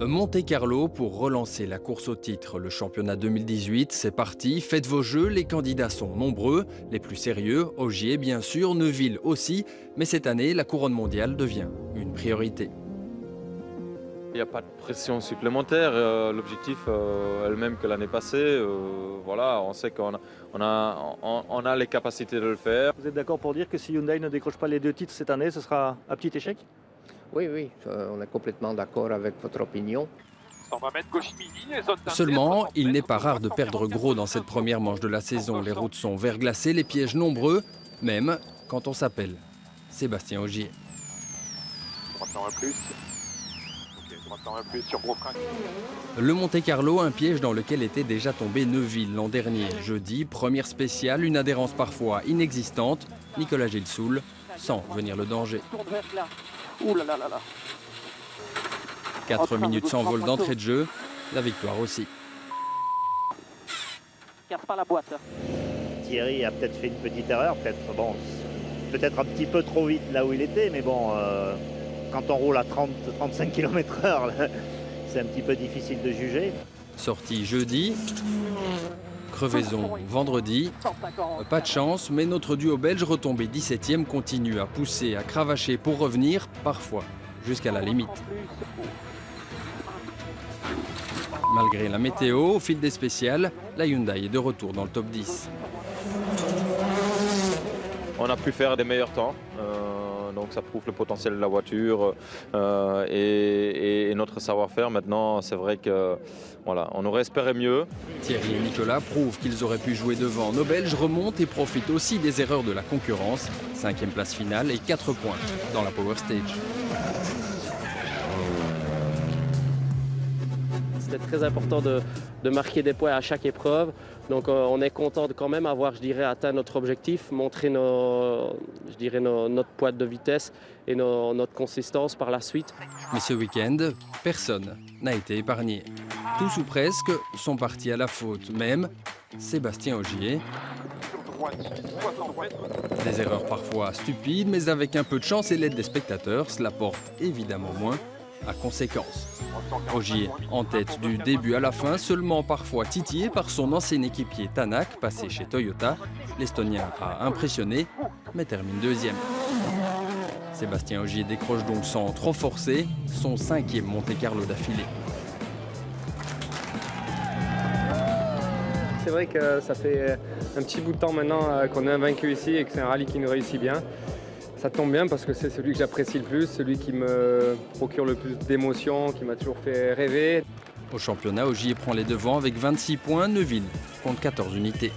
Monte-Carlo pour relancer la course au titre. Le championnat 2018, c'est parti. Faites vos jeux, les candidats sont nombreux. Les plus sérieux, Ogier bien sûr, Neuville aussi. Mais cette année, la couronne mondiale devient une priorité. Il n'y a pas de pression supplémentaire. L'objectif est le même que l'année passée. Voilà, on sait qu'on a les capacités de le faire. Vous êtes d'accord pour dire que si Hyundai ne décroche pas les 2 titres cette année, ce sera un petit échec? Oui, on est complètement d'accord avec votre opinion. Seulement, il n'est pas rare de perdre gros dans cette première manche de la saison. Les routes sont verglacées, les pièges nombreux, même quand on s'appelle Sébastien Ogier. Le Monte-Carlo, un piège dans lequel était déjà tombé Neuville l'an dernier. Jeudi, première spéciale, une adhérence parfois inexistante. Nicolas Gilsoul sent venir le danger. 4 minutes sans vol d'entrée de jeu, la victoire aussi. Casse pas la boîte. Thierry a peut-être fait une petite erreur, peut-être un petit peu trop vite là où il était, mais bon, quand on roule à 30-35 km/h, c'est un petit peu difficile de juger. Sortie jeudi, crevaison vendredi. Pas de chance, mais notre duo belge retombé 17e continue à pousser, à cravacher pour revenir, parfois jusqu'à la limite. Malgré la météo, au fil des spéciales, la Hyundai est de retour dans le top 10. On a pu faire des meilleurs temps. Donc ça prouve le potentiel de la voiture et notre savoir-faire. Maintenant, c'est vrai que voilà, on aurait espéré mieux. Thierry et Nicolas prouvent qu'ils auraient pu jouer devant. Nos Belges remontent et profitent aussi des erreurs de la concurrence. 5e place finale et 4 points dans la Power Stage. C'était très important de marquer des points à chaque épreuve. Donc on est content de quand même avoir, je dirais, atteint notre objectif, montrer notre pointe de vitesse et notre consistance par la suite. Mais ce week-end, personne n'a été épargné. Tous ou presque sont partis à la faute, même Sébastien Ogier. Des erreurs parfois stupides, mais avec un peu de chance et l'aide des spectateurs, cela porte évidemment moins à conséquence. Ogier en tête du début à la fin, seulement parfois titillé par son ancien équipier Tanak, passé chez Toyota. L'Estonien a impressionné, mais termine 2e. Sébastien Ogier décroche donc sans trop forcer son 5e Monte-Carlo d'affilée. C'est vrai que ça fait un petit bout de temps maintenant qu'on est invaincu ici et que c'est un rallye qui nous réussit bien. Ça tombe bien parce que c'est celui que j'apprécie le plus, celui qui me procure le plus d'émotions, qui m'a toujours fait rêver. Au championnat, Ogier prend les devants avec 26 points, Neuville compte 14 unités.